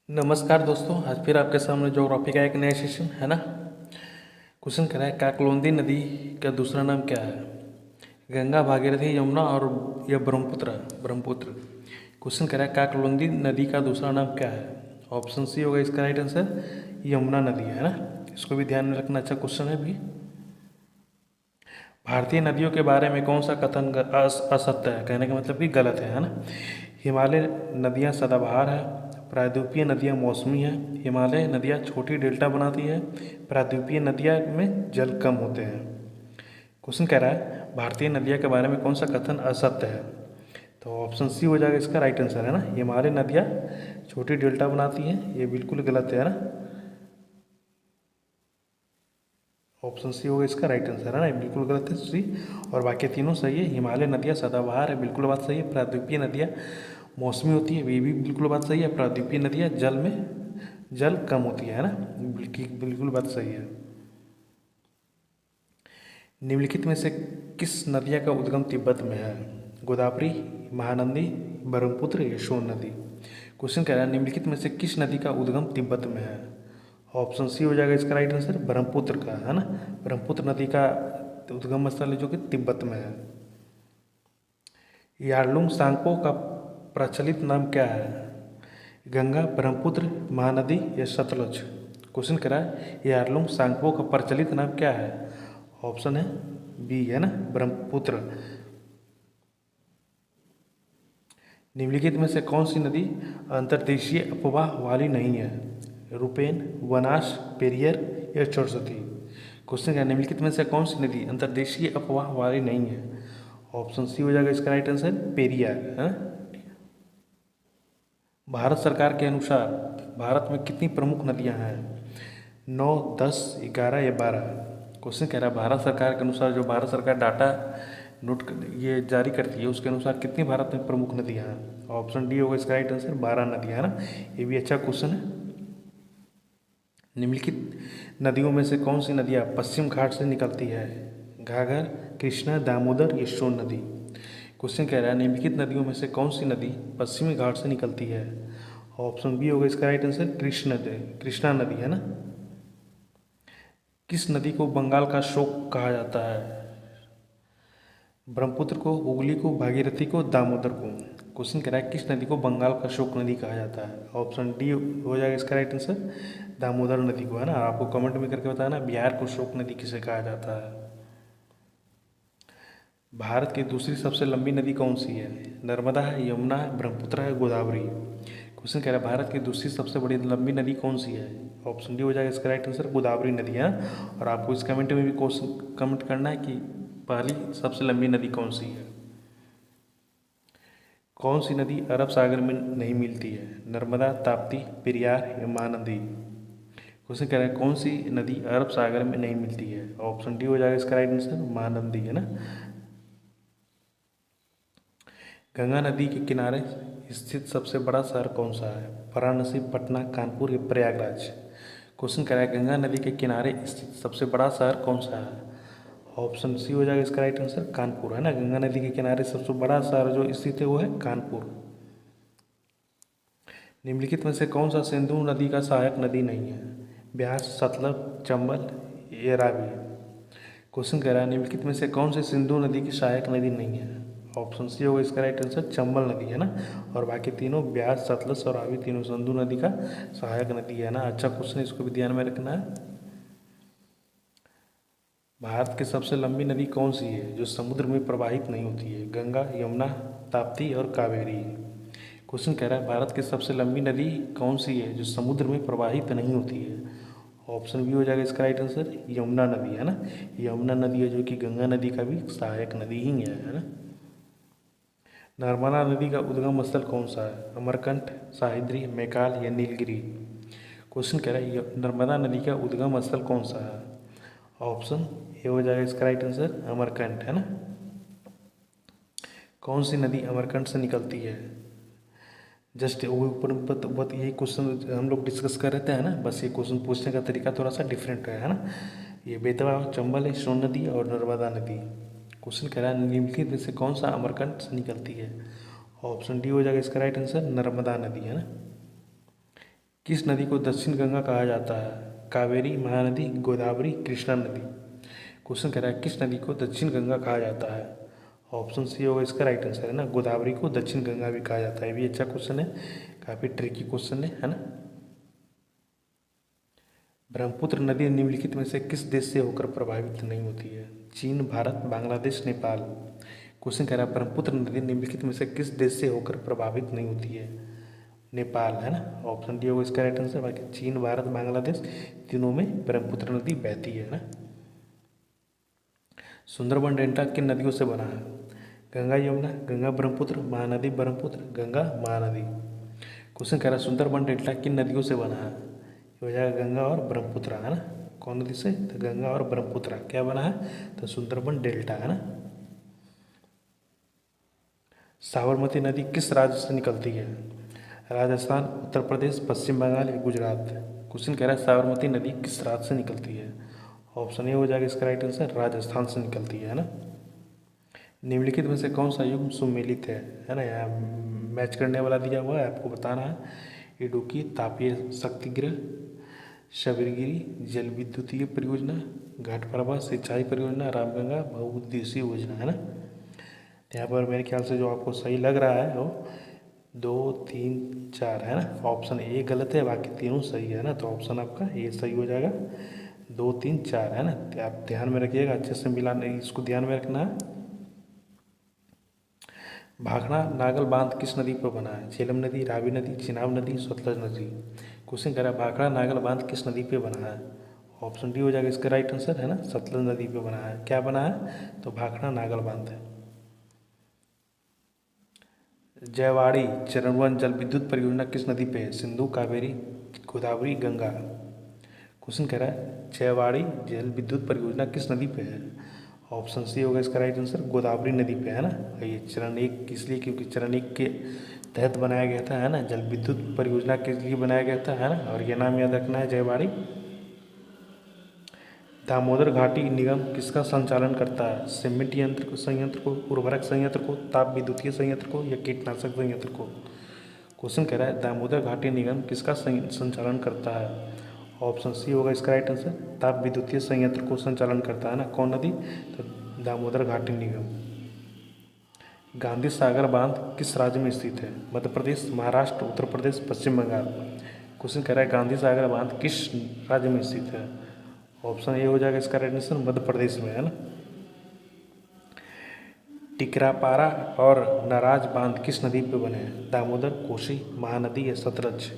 नमस्कार दोस्तों, आज फिर आपके सामने ज्योग्राफी का एक नया सेशन है ना। क्वेश्चन कह रहा है काकलोंदी नदी का दूसरा नाम क्या है। गंगा, भागीरथी, यमुना और या ब्रह्मपुत्र। ब्रह्मपुत्र। क्वेश्चन कह रहा है काकलोंदी नदी का दूसरा नाम क्या है। ऑप्शन सी होगा इसका राइट आंसर, यमुना नदी है ना। इसको भी ध्यान में रखना, अच्छा क्वेश्चन है भी। भारतीय नदियों के बारे में कौन सा कथन असत्य है, कहने का मतलब कि गलत है ना। हिमालय नदियाँ सदाबहार है, प्रायद्वीपीय नदियाँ मौसमी हैं, हिमालय नदियाँ छोटी डेल्टा बनाती है, प्रायद्वीपीय नदियाँ में जल कम होते हैं। क्वेश्चन कह रहा है भारतीय नदियाँ के बारे में कौन सा कथन असत्य है। तो ऑप्शन सी हो जाएगा इसका राइट आंसर है ना। हिमालय नदियाँ छोटी डेल्टा बनाती हैं, ये बिल्कुल गलत है ना। ऑप्शन सी होगा इसका राइट आंसर है ना, बिल्कुल गलत है सी। और बाकी तीनों सही है। हिमालय नदियाँ सदाबहार है, बिल्कुल बात सही है। प्रायद्वीपीय नदियाँ मौसमी होती है, ये भी बिल्कुल बात सही है। प्रायद्वीपीय नदियाँ जल कम होती है ना, बिल्कुल बात सही है। निम्नलिखित में से किस नदिया का उद्गम तिब्बत में है। गोदावरी, महानंदी, ब्रह्मपुत्र या सोन नदी। क्वेश्चन कह रहा है निम्नलिखित में से किस नदी का उद्गम तिब्बत में है। ऑप्शन सी हो जाएगा इसका राइट आंसर, ब्रह्मपुत्र का है ना। ब्रह्मपुत्र नदी का उद्गम स्थल है जो कि तिब्बत में है। यारलुंग सांगपो का प्रचलित नाम क्या है। गंगा, ब्रह्मपुत्र, महानदी या सतलज। क्वेश्चन कह रहा है यारलुंग सांगपो का प्रचलित नाम क्या है। ऑप्शन है बी है ना, ब्रह्मपुत्र। निम्नलिखित में से कौन सी नदी अंतर्देशीय अपवाह वाली नहीं है। रुपेन, वनास, पेरियर या सरस्वती। क्वेश्चन क्या निम्नलिखित में से कौन सी नदी अंतर्देशीय अपवाह वाली नहीं है। ऑप्शन सी हो जाएगा इसका राइट आंसर, पेरियार है। भारत सरकार के अनुसार भारत में कितनी प्रमुख नदियां हैं। 9, 10, 11 या 12। क्वेश्चन कह रहा है भारत सरकार के अनुसार, जो भारत सरकार डाटा ये जारी करती है उसके अनुसार कितनी भारत में प्रमुख नदियां हैं। ऑप्शन डी होगा इसका राइट आंसर, 12 नदियां है ना। ये भी अच्छा क्वेश्चन है। निम्नलिखित नदियों में से कौन सी नदियाँ पश्चिम घाट से निकलती है। घाघर, कृष्णा, दामोदर या सोन नदी। क्वेश्चन कह रहा है निम्नलिखित नदियों में से कौन सी नदी पश्चिमी घाट से निकलती है। ऑप्शन बी होगा इसका राइट आंसर, कृष्णा नदी है ना। किस नदी को बंगाल का शोक कहा जाता है। ब्रह्मपुत्र को, हुगली को, भागीरथी को, दामोदर को। क्वेश्चन कह रहा है किस नदी को बंगाल का शोक नदी कहा जाता है। ऑप्शन डी हो जाएगा इसका राइट आंसर, दामोदर नदी को है ना। आपको कमेंट में करके बताना बिहार को शोक नदी किसे कहा जाता है। भारत की दूसरी सबसे लंबी नदी कौन सी है। नर्मदा है, यमुना है, ब्रह्मपुत्र है, गोदावरी। क्वेश्चन कह रहा है भारत की दूसरी सबसे बड़ी लंबी नदी कौन सी है। ऑप्शन डी हो जाएगा इसका राइट आंसर, गोदावरी नदी है। और आपको इस कमेंट में भी क्वेश्चन कमेंट करना है कि पहली सबसे लंबी नदी कौन सी है। कौन सी नदी अरब सागर में नहीं मिलती है। नर्मदा, ताप्ती, पेरियार या महानदी। क्वेश्चन कह रहा है कौन सी नदी अरब सागर में नहीं मिलती है। ऑप्शन डी हो जाएगा इसका राइट आंसर, महानदी है ना। गंगा नदी के किनारे स्थित सबसे बड़ा शहर कौन सा है। वाराणसी, पटना, कानपुर या प्रयागराज। क्वेश्चन कह रहा है गंगा नदी के किनारे स्थित सबसे बड़ा शहर कौन सा है। ऑप्शन सी हो जाएगा इसका राइट आंसर, कानपुर है ना। गंगा नदी के किनारे सबसे बड़ा शहर जो स्थित है वो है कानपुर। निम्नलिखित में से कौन सा सिंधु नदी का सहायक नदी नहीं है। ब्यास, सतलज, चंबल या रावी। क्वेश्चन कह रहा है निम्नलिखित में से कौन सी सिंधु नदी की सहायक नदी नहीं है। ऑप्शन सी होगा इसका राइट आंसर, चंबल नदी है ना। और बाकी तीनों ब्यास, सतलज और रावी तीनों सिंधु नदी का सहायक नदी है ना। अच्छा क्वेश्चन है, इसको भी ध्यान में रखना है। भारत की सबसे लंबी नदी कौन सी है जो समुद्र में प्रवाहित नहीं होती है। गंगा, यमुना, ताप्ती और कावेरी। क्वेश्चन कह रहा है भारत की सबसे लंबी नदी कौन सी है जो समुद्र में प्रवाहित नहीं होती है। ऑप्शन बी हो जाएगा इसका राइट आंसर, यमुना नदी है ना। यमुना नदी है जो कि गंगा नदी का भी सहायक नदी ही है ना। नर्मदा नदी का उद्गम स्थल कौन सा है। अमरकंटक, साहिद्री, मैकाल या नीलगिरी। क्वेश्चन कह रहा है नर्मदा नदी का उद्गम स्थल कौन सा है। ऑप्शन ए हो जाएगा इसका राइट आंसर, अमरकंटक है ना। कौन सी नदी अमरकंटक से निकलती है। जस्ट ऊपर बस यही क्वेश्चन हम लोग डिस्कस कर रहे थे है ना। बस ये क्वेश्चन पूछने का तरीका थोड़ा सा डिफरेंट है ना। ये बेतवा, चंबल है, सोन नदी और नर्मदा नदी। क्वेश्चन कह रहा है निम्नलिखित में से कौन सा अमरकंटक से निकलती है। ऑप्शन डी हो जाएगा इसका राइट आंसर, नर्मदा नदी है ना। किस नदी को दक्षिण गंगा कहा जाता है? कावेरी, महानदी, गोदावरी, कृष्णा नदी। क्वेश्चन कह रहा है किस नदी को दक्षिण गंगा कहा जाता है? ऑप्शन सी होगा इसका राइट आंसर, है ना। गोदावरी को दक्षिण गंगा भी कहा जाता है। ये भी अच्छा क्वेश्चन है, काफ़ी ट्रिकी क्वेश्चन है ना। ब्रह्मपुत्र नदी निम्नलिखित में से किस देश से होकर प्रभावित नहीं होती है? चीन, भारत, बांग्लादेश, नेपाल। क्वेश्चन कह रहा है ब्रह्मपुत्र नदी निम्नलिखित में से किस देश से होकर प्रभावित नहीं होती है? नेपाल, है ना। ऑप्शन डी होगा इसका राइट आंसर। बाकी चीन, भारत, बांग्लादेश तीनों में ब्रह्मपुत्र नदी बहती है ना। सुंदरबन डेल्टा किन नदियों से बना है? गंगा यमुना, गंगा ब्रह्मपुत्र, महानदी ब्रह्मपुत्र, गंगा महानदी। क्वेश्चन कह रहा है सुंदरबन डेल्टा किन नदियों से बना है? ये हो जाएगा गंगा और ब्रह्मपुत्र, है ना। कौन नदी से? तो गंगा और ब्रह्मपुत्र क्या बना है? तो सुंदरबन डेल्टा, है ना। साबरमती नदी किस राज्य से निकलती है? राजस्थान, उत्तर प्रदेश, पश्चिम बंगाल या गुजरात। क्वेश्चन कह रहा है साबरमती नदी किस राज्य से निकलती है? ऑप्शन ए हो जाएगा इसका राइट आंसर, राजस्थान से निकलती है ना। निम्नलिखित में से कौन सा युग सुमेलित है ना। यहाँ मैच करने वाला दिया हुआ है, आपको बताना है। इडुक्की तापीय शक्तिगृह, शबरगिरी जल विद्युतीय परियोजना, घाटप्रभा सिंचाई परियोजना, रामगंगा बहुउद्देशीय योजना, है ना। यहाँ पर मेरे ख्याल से जो आपको सही लग रहा है वो 2, 3, 4 है ना। ऑप्शन ए गलत है, बाकी तीनों सही है ना। तो ऑप्शन आपका ए सही हो जाएगा, 2, 3, 4, है ना। तो आप ध्यान में रखिएगा, अच्छे से मिलाना, इसको ध्यान में रखना है। भाखड़ा नागल बांध किस नदी पर बना है? झेलम नदी, रावी नदी, चिनाब नदी, सतलज नदी। क्वेश्चन कह रहा है भाखड़ा नागल बांध किस नदी पे बना है? ऑप्शन डी हो जाएगा इसका राइट आंसर, है ना। सतलज नदी पे बना है। क्या बना है? तो भाखड़ा नागल बांध है। जयवाड़ी चरणवन जल विद्युत परियोजना किस नदी पे है? सिंधु, कावेरी, गोदावरी, गंगा। क्वेश्चन कह रहा है जयवाड़ी जल विद्युत परियोजना किस नदी पे है? ऑप्शन सी होगा इसका राइट आंसर, गोदावरी नदी पे, है ना। ये चरण 1 इसलिए क्योंकि चरण 1 के तहत बनाया गया था, है ना। जल विद्युत परियोजना के लिए बनाया गया था, है ना। और ये नाम याद रखना है, जयवाड़ी। दामोदर घाटी निगम किसका संचालन करता है? सीमेंट संयंत्र को, उर्वरक संयंत्र को, ताप विद्युतीय संयंत्र को या कीटनाशक संयंत्र को। क्वेश्चन कह रहा है दामोदर घाटी निगम किसका संचालन करता है? ऑप्शन सी होगा इसका राइट आंसर, ताप विद्युतीय संयंत्र को संचालन करता है ना। कौन नदी? तो दामोदर घाटी निगम। गांधी सागर बांध किस राज्य में स्थित है? मध्य प्रदेश, महाराष्ट्र, उत्तर प्रदेश, पश्चिम बंगाल। क्वेश्चन कह रहा है गांधी सागर बांध किस राज्य में स्थित है? ऑप्शन ए हो जाएगा इसका राइट आंसर, मध्य प्रदेश में, है ना। टिकरापारा और नाराज बांध किस नदी पे बने हैं? दामोदर, कोसी, महानदी या सतलज।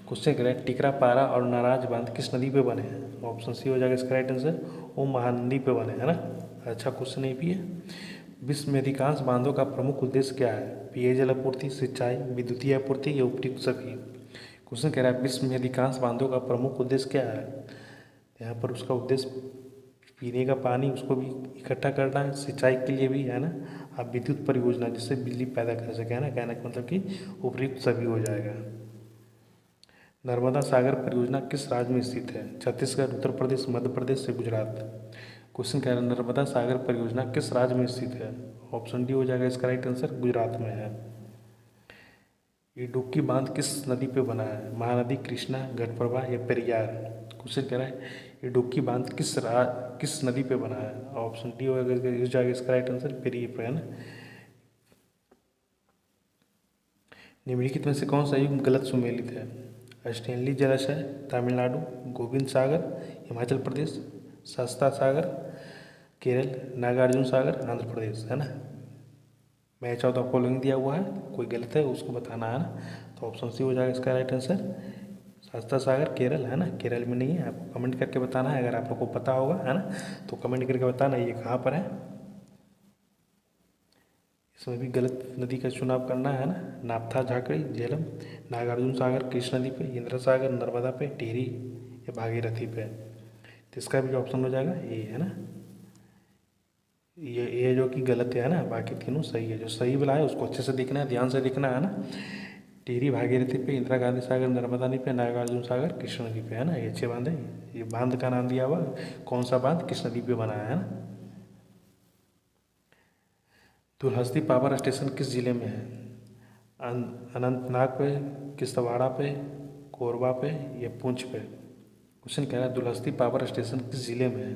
क्वेश्चन कह रहा है टिकरापारा और नाराज बांध किस नदी पे बने हैं? ऑप्शन सी हो जाएगा इसका राइट आंसर, वो महानदी पे बने, है ना। अच्छा क्वेश्चन ये भी है। विश्व में अधिकांश बांधों का प्रमुख उद्देश्य क्या है? पेयजल आपूर्ति, सिंचाई, विद्युतीय आपूर्ति या उपयुक्त सभी। क्वेश्चन कह रहा है विश्व में अधिकांश बांधों का प्रमुख उद्देश्य क्या है? यहाँ पर उसका उद्देश्य पीने का पानी उसको भी इकट्ठा करना है, सिंचाई के लिए भी, है ना। आप विद्युत परियोजना जिससे बिजली पैदा कर सके, है ना। कहने का मतलब कि उपयुक्त सभी हो जाएगा। नर्मदा सागर परियोजना किस राज्य में स्थित है? छत्तीसगढ़, उत्तर प्रदेश, मध्य प्रदेश से गुजरात। क्वेश्चन कह रहा है नर्मदा सागर परियोजना किस राज्य में स्थित है? ऑप्शन डी हो जाएगा इसका राइट आंसर, गुजरात में है। इडुक्की बांध किस नदी पे बना है? महानदी, कृष्णा, घटप्रभा या पेरियार। क्वेश्चन कह रहा है इडुक्की बांध किस नदी पे बना है? ऑप्शन डी हो जाएगा इसका राइट आंसर, पेरियार पे, है ना। निम्नलिखित में से कौन सा युग गलत सुमेलित है? स्टेनली जलाशय, तमिलनाडु, गोविंद सागर, हिमाचल प्रदेश, सस्ता सागर, केरल, नागार्जुन सागर, आंध्र प्रदेश, है ना। मैच ऑफ द फॉलोइंग दिया हुआ है, कोई गलत है उसको बताना, है ना। तो ऑप्शन सी हो जाएगा इसका राइट आंसर, सस्ता सागर, केरल, है ना। केरल में नहीं है, आपको कमेंट करके बताना है। अगर आप लोग को पता होगा, है ना, तो कमेंट करके बताना ये कहाँ पर है। इसमें भी गलत नदी का चुनाव करना है ना। नाप्था, झाकड़ी, झेलम, नागार्जुन सागर किस नदी पे? इंदिरा सागर, नर्मदा पे, टिहरी या भागीरथी पे। तो इसका भी ऑप्शन हो जाएगा ये, है ना। ये जो कि गलत है ना, बाकी तीनों सही है। जो सही वाला है उसको अच्छे से देखना है, ध्यान से देखना है ना। टिहरी भागीरथी पे, इंदिरा गांधी सागर नर्मदा नदी पे, नागार्जुन सागर कृष्ण नदी पे, है ना। ये 6 बांध है। ये बांध का नाम दिया हुआ, कौन सा बांध किस नदी पे बना है ना। दुल्हस्ती पावर स्टेशन किस जिले में है? अनंतनाग पे, किश्तवाड़ा पे, कोरबा पे या पुंछ पे। क्वेश्चन कह रहा है दुलहस्ती पावर स्टेशन किस जिले में है।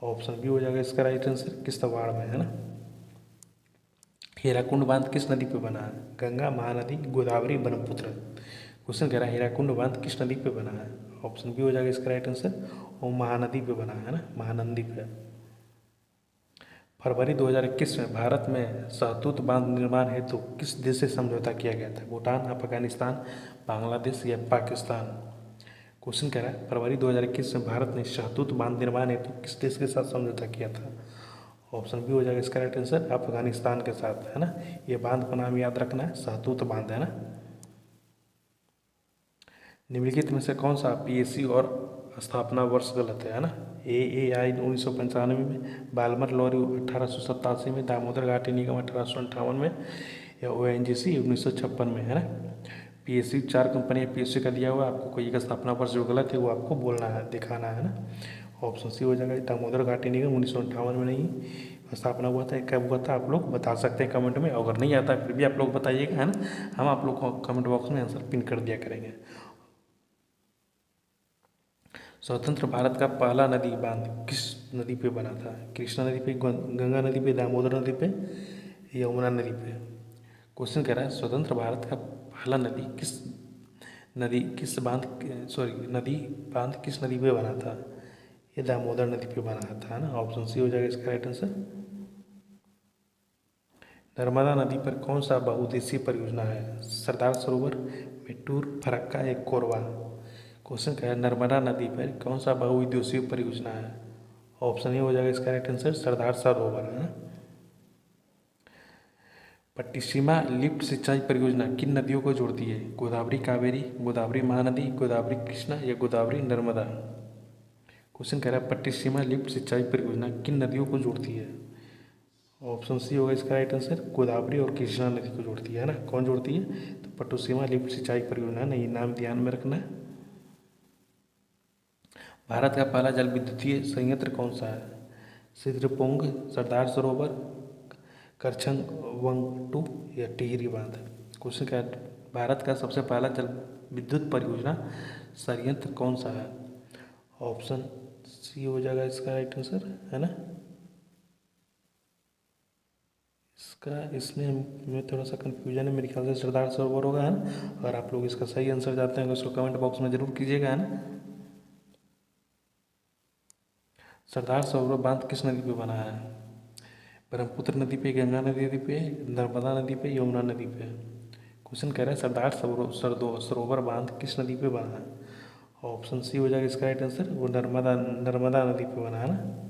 ऑप्शन बी हो जाएगा इसका राइट आंसर, किश्तवाड़ में, है ना। हीराकुंड बांध किस नदी पे बना है। गंगा, महानदी, गोदावरी, ब्रह्मपुत्र। क्वेश्चन कह रहा है हीराकुंड बांध किस नदी पे बना है। ऑप्शन बी हो जाएगा इसका राइट आंसर, और महानदी पे बना है ना, महानंदी पे। फरवरी 2021 में भारत में सहतूत बांध निर्माण हेतु किस देश से समझौता किया गया था। भूटान, अफगानिस्तान, बांग्लादेश या पाकिस्तान। क्वेश्चन कह रहा है फरवरी 2021 में भारत ने सहतूत बांध निर्माण हेतु किस देश के साथ समझौता किया था। ऑप्शन बी हो जाएगा इसका राइट आंसर, अफगानिस्तान के साथ, है ना। ये बांध का नाम याद रखना है, सहतूत बांध, है ना। निम्नलिखित में से कौन सा पीएससी और स्थापना वर्ष गलत है ना। AAI 1995 में, बालमर लॉरी 1887 में, दामोदर घाटी निगम 1858 में, या ONGC 1956 में, है ना। पीएससी 4 कंपनियाँ पीएससी का दिया हुआ, आपको कोई एक स्थापना वर्ष जो गलत है वो आपको बोलना है, दिखाना है ना। ऑप्शन सी हो जाएगा, दामोदर घाटी निगम 1958 में नहीं स्थापना हुआ था। कब हुआ था आप लोग बता सकते हैं कमेंट में, अगर नहीं आता फिर भी आप लोग बताइएगा, है ना। हम आप लोग को कमेंट बॉक्स में आंसर पिन कर दिया करेंगे। स्वतंत्र भारत का पहला नदी बांध किस नदी पे बना था। कृष्णा नदी पे, गंगा नदी पे, दामोदर नदी पे, यमुना नदी पे। क्वेश्चन कह रहा है स्वतंत्र भारत का पहला नदी बांध किस नदी पे बना था। ये दामोदर नदी पे बना था, है ना। ऑप्शन सी हो जाएगा इसका राइट आंसर। नर्मदा नदी पर कौन सा बहुउद्देशीय परियोजना है। सरदार सरोवर, मेट्टूर, फरक्का या कोरबा। क्वेश्चन क्या है नर्मदा नदी पर कौन सा बहुउद्देशीय परियोजना है। ऑप्शन ए हो जाएगा इसका राइट आंसर, सरदार सरोवर, है ना। पट्टिसीमा लिफ्ट सिंचाई परियोजना किन नदियों को जोड़ती है। गोदावरी कावेरी, गोदावरी महानदी, गोदावरी कृष्णा या गोदावरी नर्मदा। क्वेश्चन कह रहा है पट्टिसीमा लिफ्ट सिंचाई परियोजना किन नदियों को जोड़ती है। ऑप्शन सी होगा इसका राइट आंसर, गोदावरी और कृष्णा नदी को जोड़ती है ना। कौन जोड़ती है, तो पट्टिसीमा लिफ्ट सिंचाई परियोजना, ना ये नाम ध्यान में रखना है। भारत का पहला जल विद्युतीय संयंत्र कौन सा है। सिद्रपुंग, सरदार सरोवर, करछंग वंगटू या टिहरी बांध। क्वेश्चन क्या है भारत का सबसे पहला जल विद्युत परियोजना संयंत्र कौन सा है। ऑप्शन सी हो जाएगा इसका राइट आंसर, है ना। इसमें हमें थोड़ा सा कन्फ्यूजन है, मेरे ख्याल से सरदार सरोवर होगा, है ना। अगर आप लोग इसका सही आंसर जानते हैं तो उसको कमेंट बॉक्स में जरूर कीजिएगा, है ना। सरदार सरोवर बांध किस नदी पे बना है। ब्रह्मपुत्र नदी पे, गंगा नदी पे, नर्मदा नदी पे, यमुना नदी पे। क्वेश्चन कह रहा है सरदार सरोवर बांध किस नदी पे बना है। ऑप्शन सी हो जाएगा इसका राइट आंसर, वो नर्मदा नदी पे बना है ना।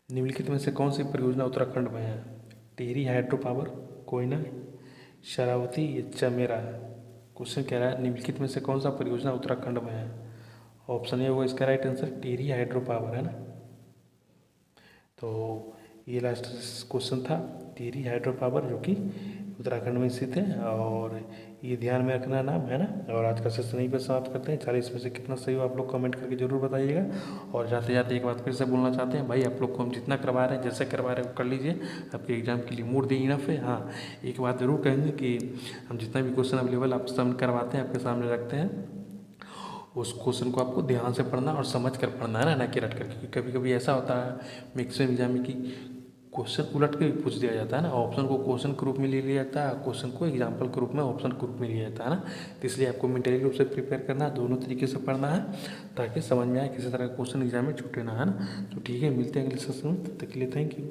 निम्नलिखित में से कौन सी परियोजना उत्तराखंड में है। टिहरी हाइड्रो पावर, कोयना, शरावती या चमेरा। क्वेश्चन कह रहा है निम्नलिखित में से कौन सा परियोजना उत्तराखंड में है। ऑप्शन ए होगा इसका right answer, Tehri hydro power, है ना। तो ये लास्ट क्वेश्चन था, टिहरी हाइड्रो पावर, जो कि उत्तराखंड में स्थित है, और ये ध्यान में रखना नाम, है ना। और आज का सेशन यहीं पर समाप्त करते हैं। 40 में से कितना सही हो आप लोग कमेंट करके जरूर बताइएगा। और जाते जाते एक बात फिर से बोलना चाहते हैं, भाई आप लोग को हम जितना करवा रहे हैं, जैसे करवा रहे हैं वो कर लीजिए, आपके एग्जाम के लिए मूड दी इनफ है। हाँ, एक बात जरूर कहेंगे कि हम जितना भी क्वेश्चन अवेलेबल आप सबमिट करवाते हैं, आपके सामने रखते हैं, उस क्वेश्चन को आपको ध्यान से पढ़ना और समझ कर पढ़ना, है ना कि रट कर। क्योंकि कभी कभी ऐसा होता है मैक्सिमम एग्जाम में कि क्वेश्चन उलट के भी पूछ दिया जाता है ना। ऑप्शन को क्वेश्चन के रूप में ले लिया जाता है, क्वेश्चन को एग्जाम्पल के रूप में ऑप्शन के रूप में लिया जाता है ना। तो इसलिए आपको मेंटली रूप से प्रिपेयर करना है, दोनों तरीके से पढ़ना है, ताकि समझ में आए किसी तरह का क्वेश्चन एग्जाम में छूटे ना, है ना। तो ठीक है, मिलते हैं अगले सेशन में, तब तक के लिए थैंक यू।